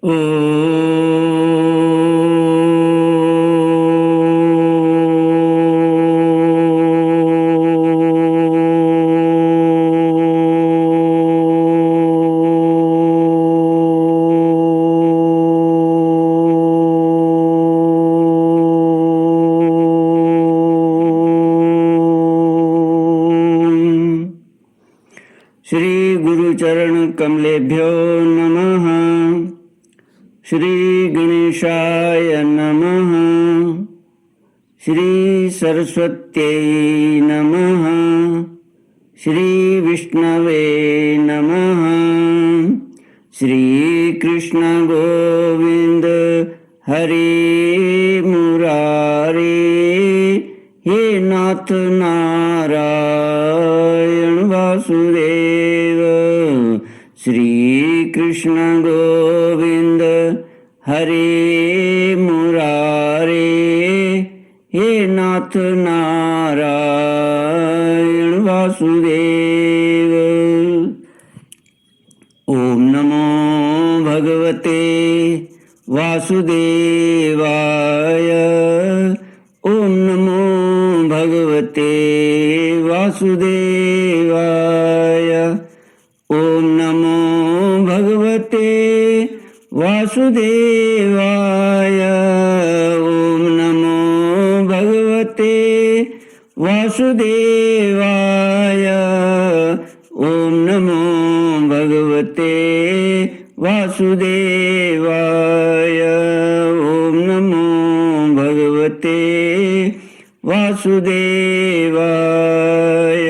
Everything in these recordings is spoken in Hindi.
ओ श्री गुरुचरण कमलेभ्यो नमः। श्री गणेशाय नमः। श्री सरस्वत्यै नमः। श्री विष्णवे नमः। श्री कृष्ण गोविंद हरे मुरारे, हे नाथ नारायण वासुदेव। श्री कृष्ण गोविंद हरे मुरारे, हे नाथ नारायण वासुदेव। ओम नमो भगवते वासुदेवाय। ओम नमो भगवते वासुदेवाय। ओम नमो भगवते वासुदेवाय। ओम नमो भगवते वासुदेवाय। ओम नमो भगवते वासुदेवाय। ओम नमो भगवते वासुदेवाय।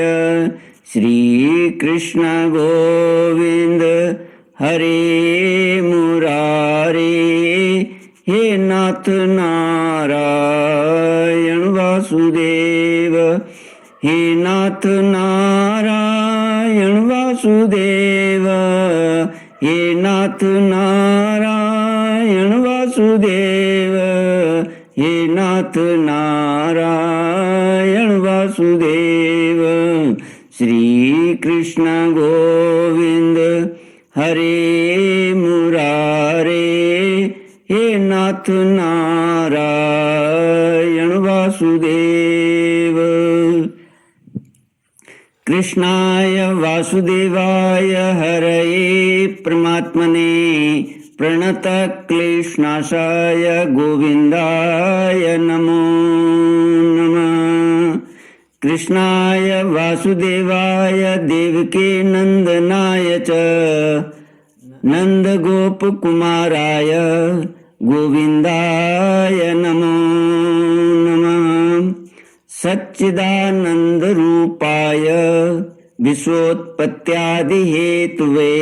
श्री कृष्ण गोविंद हरे मुरारे, हे नाथ नारायण वासुदेव। हे नाथ नारायण वासुदेव। हे नाथ नारायण वासुदेव। हे नाथ नारायण वासुदेव। श्री कृष्ण गोविंद हरे मुरारे, हे नाथ नारायण वासुदेव। कृष्णाय वासुदेवाय हरये परमात्मने प्रणतक्लेशनाशाय गोविन्दाय नमो नमः। कृष्णाय वासुदेवाय देवकी नंदनाय च नंदगोपकुमाराय गोविन्दाय नमो नमः। सच्चिदानन्दरूपाय विश्वोत्पत्त्यादिहेतुवे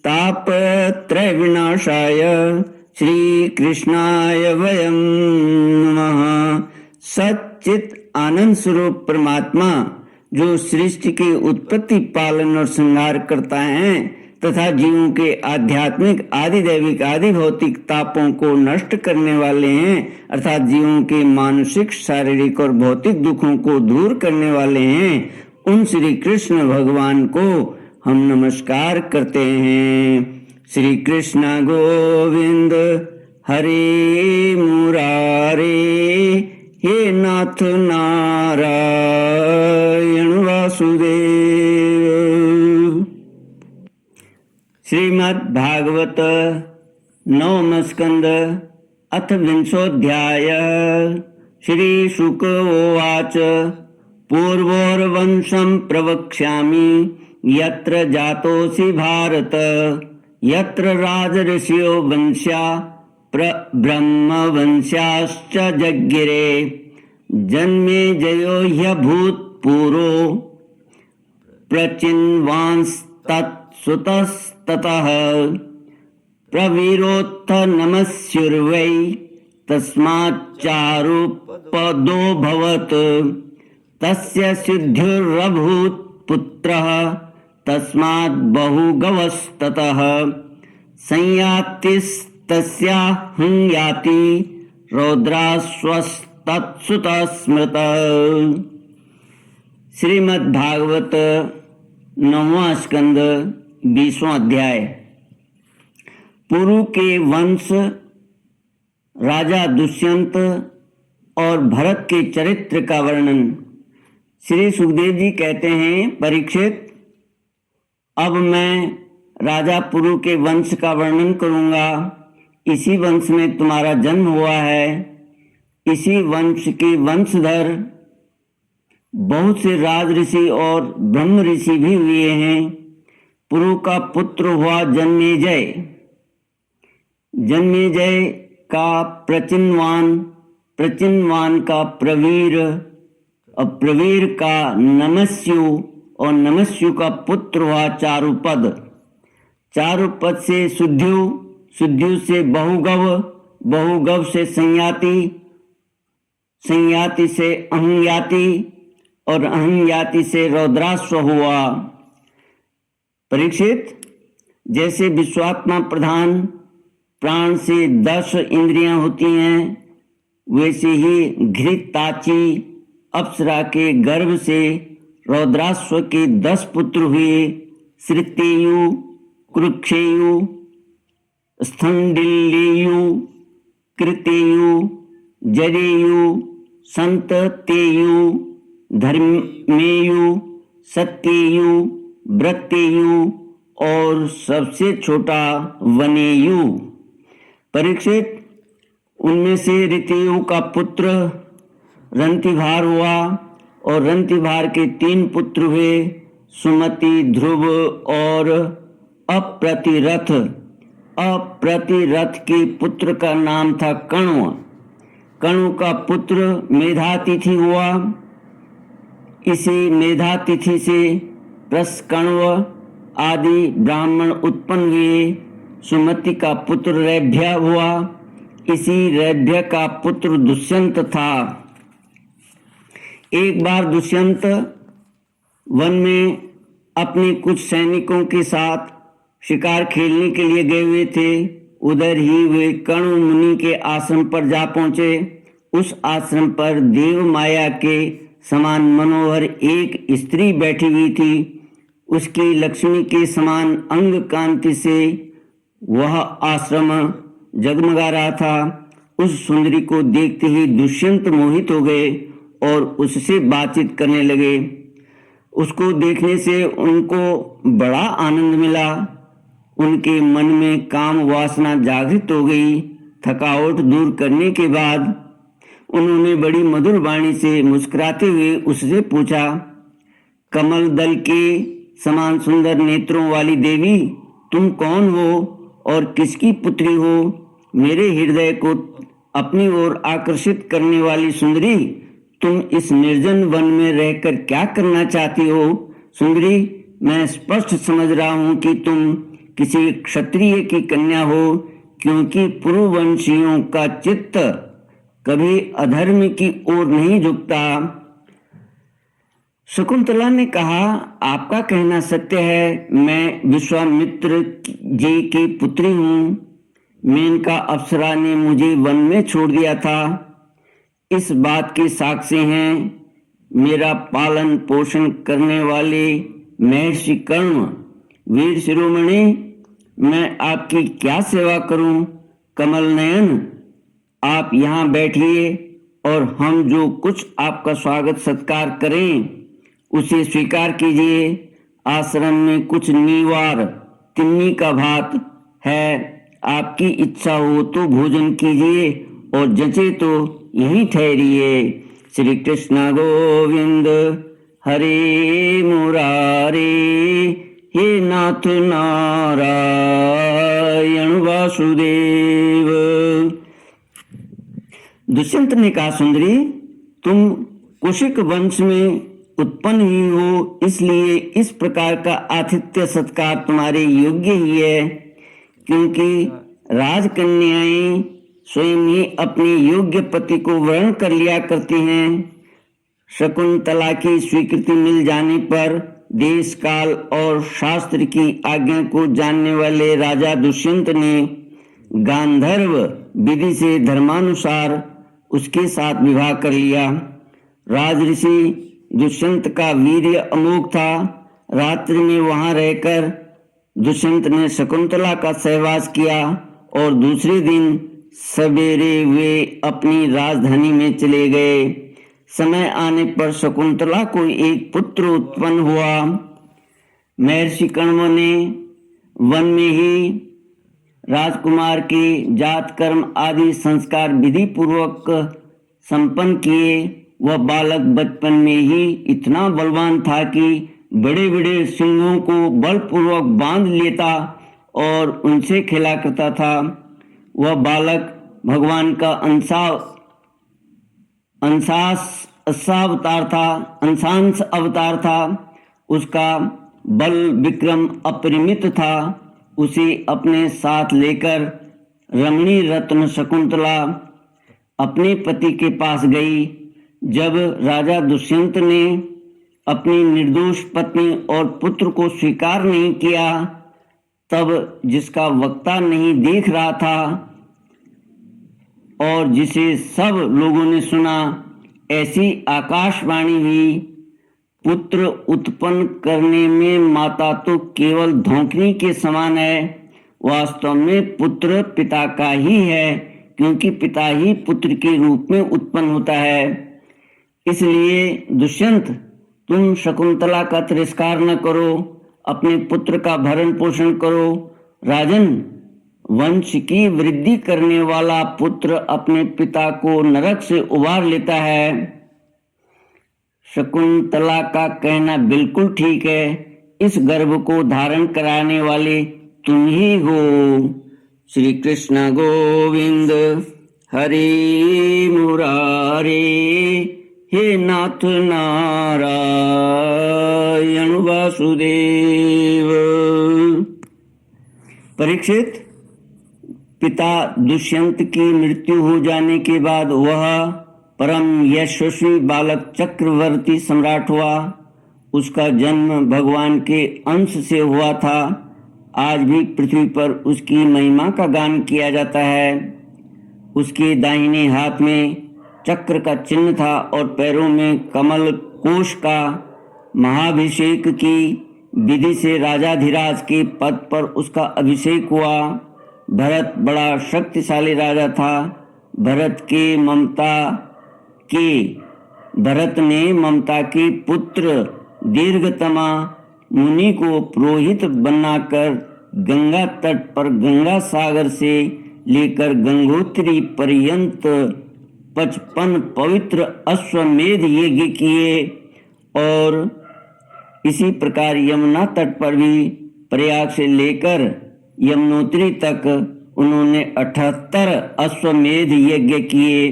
तापत्रयविनाशाय श्रीकृष्णाय वयं नमः। सच्चित आनंद स्वरूप परमात्मा जो सृष्टि की उत्पत्ति, पालन और संहार करता है तथा जीवों के आध्यात्मिक, आदि दैविक, आदि भौतिक तापों को नष्ट करने वाले हैं, अर्थात जीवों के मानसिक, शारीरिक और भौतिक दुखों को दूर करने वाले हैं, उन श्री कृष्ण भगवान को हम नमस्कार करते हैं। श्री कृष्ण गोविंद हरे मुरारे, हे नाथ नारायण वासुदेव। श्रीमद् भागवत नवम स्कंद अथ विंशोऽध्याय। श्री शुक उवाच पूर्वोर्वंशं प्रवक्ष्यामि यत्र जातोऽसि भारत, यत्र राजऋषयो वंश्या ब्रह्मवंश्याश्च जज्ञिरे। जन्मे जयो ह्यभूत् पूर्वो प्रचिन्वांस्तत्सुतस्ततः प्रवीरोत्थ नमस्युर्वै तस्माच्चारुपदोऽभवत्। तस्य सिद्धिरभूत् पुत्रः तस्मात् बहुगवस्ततः। संयातिस्तस्या हंयाति रौद्राश्वस्तत्सुतः स्मृतः। श्रीमद् भागवत नौवां स्कंद 20वां अध्याय। पुरु के वंश, राजा दुष्यंत और भरत के चरित्र का वर्णन। श्री सुखदेव जी कहते हैं, परीक्षित, अब मैं राजा पुरु के वंश का वर्णन करूंगा। इसी वंश में तुम्हारा जन्म हुआ है। इसी वंश के वंशधर बहुत से राज ऋषि और ब्रह्म ऋषि भी हुए हैं। पुरु का पुत्र हुआ जन्मेजय। जन्मेजय का प्रचिनवान, प्रचिनवान का प्रवीर और प्रवीर का नमस्यु और नमस्यु का पुत्र हुआ चारुपद। चारुपद से सुद्यु, सुद्यु से बहुगव, बहुगव से संयाति, संयाति से अहंयाति और अहंयाति से रौद्राश्व हुआ। परीक्षित, जैसे विश्वात्मा प्रधान प्राण से 10 इंद्रियां होती हैं, वैसे ही घृताची अप्सरा के गर्भ से रौद्राश्व के 10 पुत्र हुए। श्रुतेयु, कुरुक्षेयु, स्थंडिल्येयु, कृतेयु, जरेयु, संततेयु, धर्मेयु, सत्येयु, व्रतेयु और सबसे छोटा वनेयु। परीक्षित, उनमें से ऋतेयु का पुत्र रंतिभार हुआ और रंतिभार के 3 पुत्र हुए, सुमति, ध्रुव और अप्रतिरथ। अप्रतिरथ के पुत्र का नाम था कण्व। कण्व का पुत्र मेधातिथि हुआ। इसी मेधातिथि से प्रस्कण्व आदि ब्राह्मण उत्पन्न हुए। सुमति का पुत्र रैभ्य हुआ। इसी रैभ्य का पुत्र दुष्यंत था। एक बार दुष्यंत वन में अपने कुछ सैनिकों के साथ शिकार खेलने के लिए गए हुए थे। उधर ही वे कण्व मुनि के आश्रम पर जा पहुंचे। उस आश्रम पर देव माया के समान मनोहर एक स्त्री बैठी हुई थी। उसकी लक्ष्मी के समान अंग कांति से वह आश्रम जगमगा रहा था। उस सुंदरी को देखते ही दुष्यंत मोहित हो गए और उससे बातचीत करने लगे। उसको देखने से उनको बड़ा आनंद मिला। उनके मन में काम वासना जागृत हो गई। थकावट दूर करने के बाद उन्होंने बड़ी मधुर वाणी से मुस्कुराते हुए उससे पूछा, कमल दल के समान सुंदर नेत्रों वाली देवी, तुम कौन हो और किसकी पुत्री हो? मेरे हृदय को अपनी ओर आकर्षित करने वाली सुंदरी, तुम इस निर्जन वन में रहकर क्या करना चाहती हो? सुंदरी, मैं स्पष्ट समझ रहा हूं कि तुम किसी क्षत्रिय की कन्या हो, क्योंकि पुरुवंशियों का चित्त कभी अधर्म की ओर नहीं झुकता। शकुंतला ने कहा, आपका कहना सत्य है। मैं विश्वामित्र जी की पुत्री हूँ। मेनका अप्सरा ने मुझे वन में छोड़ दिया था। इस बात के साक्षी हैं मेरा पालन पोषण करने वाले महर्षि कर्ण। वीर शिरोमणि, मैं आपकी क्या सेवा करूं? कमल नयन, आप यहाँ बैठिए और हम जो कुछ आपका स्वागत सत्कार करें उसे स्वीकार कीजिए। आश्रम में कुछ नीवार तिन्नी का भात है। आपकी इच्छा हो तो भोजन कीजिए और जचे तो यहीं ठहरिए। श्री कृष्ण गोविंद हरे मुरारे, हे नाथ नारायण वासुदेव। दुष्यंत ने कहा, सुंदरी, तुम कुशिक वंश में उत्पन्न ही हो, इसलिए इस प्रकार का आतिथ्य सत्कार तुम्हारे योग्य ही है, क्योंकि राजकन्याएं स्वयं ही अपने योग्य पति को वर्ण कर लिया करती हैं। शकुंतला की स्वीकृति मिल जाने पर देश काल और शास्त्र की आज्ञा को जानने वाले राजा दुष्यंत ने गांधर्व विधि से धर्मानुसार उसके साथ विवाह कर लिया। राजऋषि दुष्यंत का वीर्य अमोघ था। रात्रि में वहां रहकर दुष्यंत ने शकुंतला का सहवास किया और दूसरे दिन सवेरे वे अपनी राजधानी में चले गए। समय आने पर शकुंतला को एक पुत्र उत्पन्न हुआ। महर्षि कण्व ने वन में ही राजकुमार के जात कर्म आदि संस्कार विधि पूर्वक संपन्न किए। वह बालक बचपन में ही इतना बलवान था कि बड़े बड़े सिंहों को बलपूर्वक बांध लेता और उनसे खेला करता था। वह बालक भगवान का अंशांश अवतार था। उसका बल विक्रम अपरिमित था। उसे अपने साथ लेकर रमणी रत्न शकुंतला अपने पति के पास गई। जब राजा दुष्यंत ने अपनी निर्दोष पत्नी और पुत्र को स्वीकार नहीं किया, तब जिसका वक्ता नहीं देख रहा था और जिसे सब लोगों ने सुना, ऐसी आकाशवाणी हुई, पुत्र उत्पन्न करने में माता तो केवल धौंकनी के समान है। वास्तव में पुत्र पिता का ही है, क्योंकि पिता ही पुत्र के रूप में उत्पन्न होता है। इसलिए दुष्यंत, तुम शकुंतला का तिरस्कार न करो, अपने पुत्र का भरण पोषण करो। राजन, वंश की वृद्धि करने वाला पुत्र अपने पिता को नरक से उबार लेता है। शकुंतला का कहना बिल्कुल ठीक है। इस गर्भ को धारण कराने वाले तुम ही हो। श्री कृष्ण गोविंद हरे मुरारे, हे नाथ नारायण वासुदेव। परीक्षित, पिता दुष्यंत की मृत्यु हो जाने के बाद वह परम यशस्वी बालक चक्रवर्ती सम्राट हुआ। उसका जन्म भगवान के अंश से हुआ था। आज भी पृथ्वी पर उसकी महिमा का गान किया जाता है। उसके दाहिने हाथ में चक्र का चिन्ह था और पैरों में कमल कोश का। महाभिषेक की विधि से राजाधिराज के पद पर उसका अभिषेक हुआ। भरत बड़ा शक्तिशाली राजा था। भरत ने ममता के पुत्र दीर्घतमा मुनि को पुरोहित बनाकर गंगा तट पर गंगा सागर से लेकर गंगोत्री पर्यंत 55 पवित्र अश्वमेध यज्ञ किए और इसी प्रकार यमुना तट पर भी प्रयाग से लेकर यमुनोत्री तक उन्होंने 78 अश्वमेध यज्ञ किए।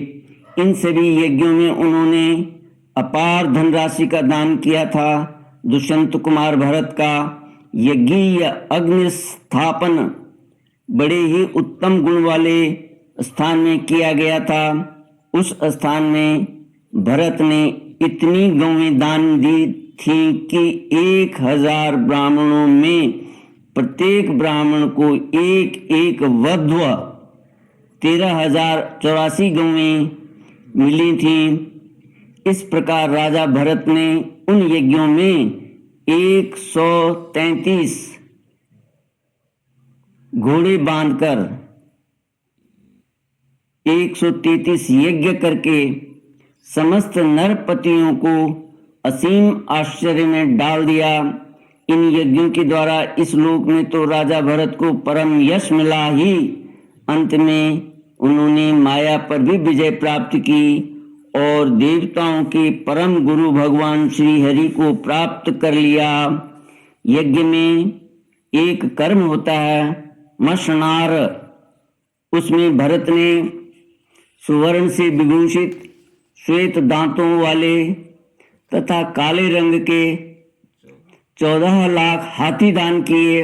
इन सभी यज्ञों में उन्होंने अपार धनराशि का दान किया था। दुष्यंत कुमार भरत का यज्ञीय अग्नि स्थापन बड़े ही उत्तम गुण वाले स्थान में किया गया था। उस स्थान में भरत ने इतनी गौएं दान दी थी कि 1000 ब्राह्मणों में प्रत्येक ब्राह्मण को एक एक वध्व 13,084 गौएं मिली थी। इस प्रकार राजा भरत ने उन यज्ञों में 133 घोड़े बांधकर 133 यज्ञ करके समस्त नरपतियों को असीम आश्चर्य में डाल दिया। इन यज्ञों के द्वारा इस लोक में तो राजा भरत को परम यश मिला ही, अंत में उन्होंने माया पर भी विजय प्राप्त की और देवताओं के परम गुरु भगवान श्री हरि को प्राप्त कर लिया। यज्ञ में एक कर्म होता है मशनार। उसमें भरत ने सुवर्ण से विभूषित श्वेत दांतों वाले तथा काले रंग के 14 लाख हाथी दान किए।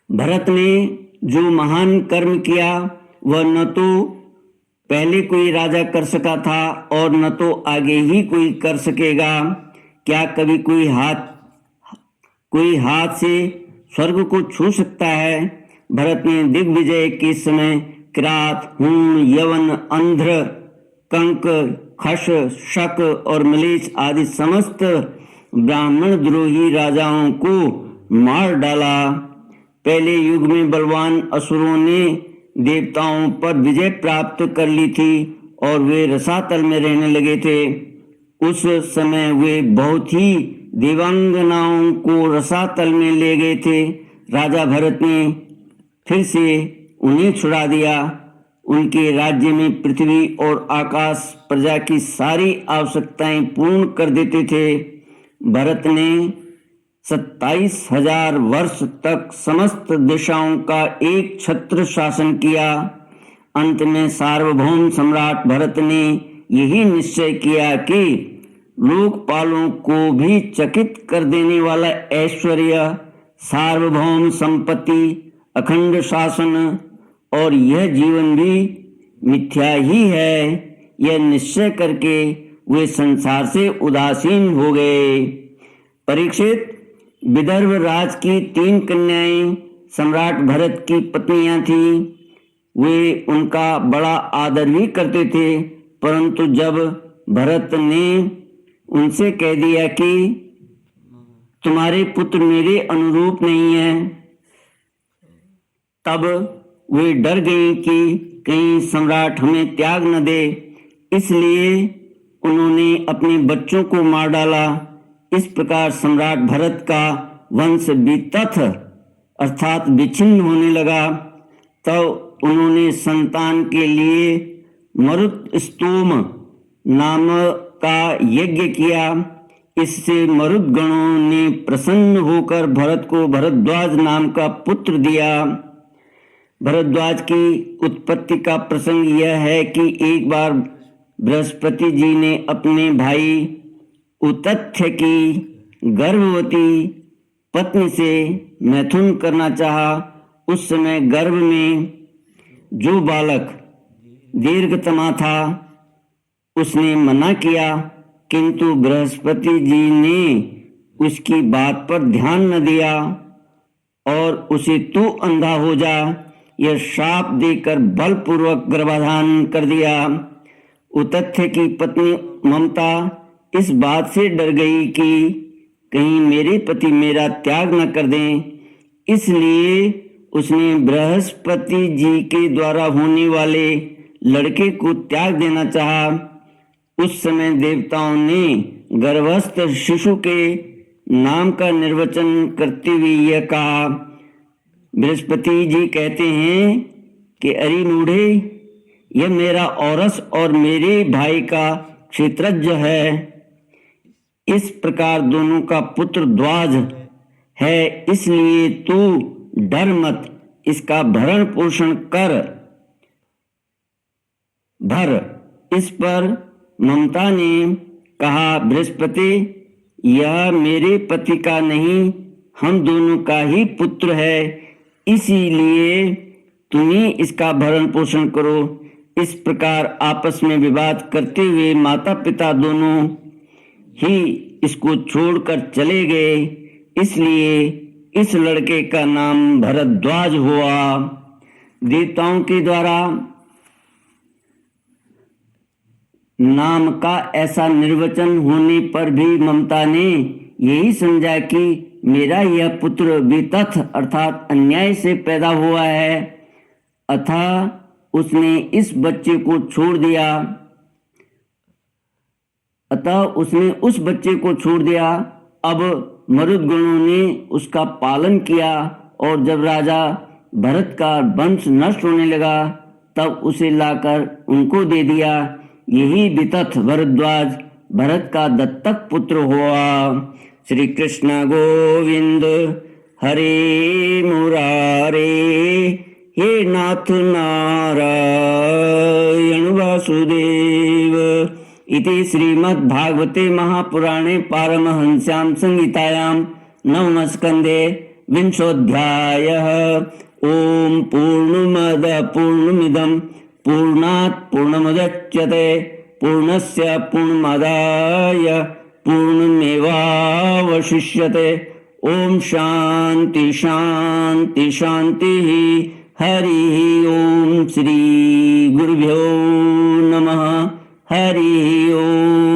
भरत ने जो महान कर्म किया वह न तो पहले कोई राजा कर सका था और न तो आगे ही कोई कर सकेगा। क्या कभी कोई हाथ से स्वर्ग को छू सकता है? भरत ने दिग्विजय के समय किरात, हूण, यवन, अंध्र, कंक, खश, शक और मलेच्छ आदि समस्त ब्राह्मण द्रोही राजाओं को मार डाला। पहले युग में बलवान असुरों ने देवताओं पर विजय प्राप्त कर ली थी और वे रसातल में रहने लगे थे। उस समय वे बहुत ही देवांगनाओं को रसातल में ले गए थे। राजा भरत ने फिर से उन्हें छुड़ा दिया। उनके राज्य में पृथ्वी और आकाश प्रजा की सारी आवश्यकताएं पूर्ण कर देते थे। भरत ने 27,000 वर्ष तक समस्त दिशाओं का एक छत्र शासन किया। अंत में सार्वभौम सम्राट भरत ने यही निश्चय किया कि लोकपालों को भी चकित कर देने वाला ऐश्वर्य, सार्वभौम संपत्ति, अखंड शासन और यह जीवन भी मिथ्या ही है। यह निश्चय करके वे संसार से उदासीन हो गए। परीक्षित, विदर्भ राज की 3 कन्याएं सम्राट भरत की पत्नियां थीं। वे उनका बड़ा आदर भी करते थे, परंतु जब भरत ने उनसे कह दिया कि तुम्हारे पुत्र मेरे अनुरूप नहीं है, तब वे डर गई कि कहीं सम्राट हमें त्याग न दे। इसलिए उन्होंने अपने बच्चों को मार डाला। इस प्रकार सम्राट भरत का वंश वितथ अर्थात विच्छिन्न होने लगा। तब उन्होंने संतान के लिए मरुत्स्तोम नाम का यज्ञ किया। इससे मरुद्गणों ने प्रसन्न होकर भरत को भरद्वाज नाम का पुत्र दिया। भरद्वाज की उत्पत्ति का प्रसंग यह है कि एक बार बृहस्पति जी ने अपने भाई उतथ्य की गर्भवती पत्नी से मैथुन करना चाहा। उस समय गर्भ में जो बालक दीर्घतमा था उसने मना किया, किंतु बृहस्पति जी ने उसकी बात पर ध्यान न दिया और उसे तू अंधा हो जा यह शाप देकर बलपूर्वक गर्भाधान कर दिया। उतथ्य की पत्नी ममता इस बात से डर गई कि कहीं मेरे पति मेरा त्याग न कर दें, इसलिए उसने बृहस्पति जी के द्वारा होने वाले लड़के को त्याग देना चाहा। उस समय देवताओं ने गर्भस्थ शिशु के नाम का निर्वचन करते हुए यह कहा। बृहस्पति जी कहते हैं कि अरे मूढ़े, यह मेरा औरस और मेरे भाई का क्षेत्रज्ञ है। इस प्रकार दोनों का पुत्र ध्वज है, इसलिए तू डर मत, इसका भरण पोषण कर भर। इस पर ममता ने कहा, बृहस्पति, यह मेरे पति का नहीं, हम दोनों का ही पुत्र है, इसीलिए तुम्हें इसका भरण पोषण करो। इस प्रकार आपस में विवाद करते हुए माता पिता दोनों ही इसको छोड़कर चले गए। इसलिए इस लड़के का नाम भरद्वाज हुआ। देवताओं के द्वारा नाम का ऐसा निर्वचन होने पर भी ममता ने यही समझा कि मेरा यह पुत्र वितथ अर्थात अन्याय से पैदा हुआ है, अतः उसने इस बच्चे को छोड़ दिया। अब मरुद्गणों ने उसका पालन किया और जब राजा भरत का वंश नष्ट होने लगा तब उसे लाकर उनको दे दिया। यही वितथ भरद्वाज भरत का दत्तक पुत्र हुआ। श्री कृष्ण गोविंद हरे मुरारे, हे नाथ नारायण वासुदेव। इति श्रीमद्भागवते महापुराणे पारमहंस्यां संहितायां नवम स्कंदे विंशोऽध्यायः। ओम पूर्णमद पूर्णमिदं पूर्णात् पूर्णमुदच्यते पूर्णस्य पूर्णमादाय पूर्णमेवावशिष्यते। ओम शांति शांति शांति। हरि ओम। श्री गुरुभ्यो नमः। हरि ओम।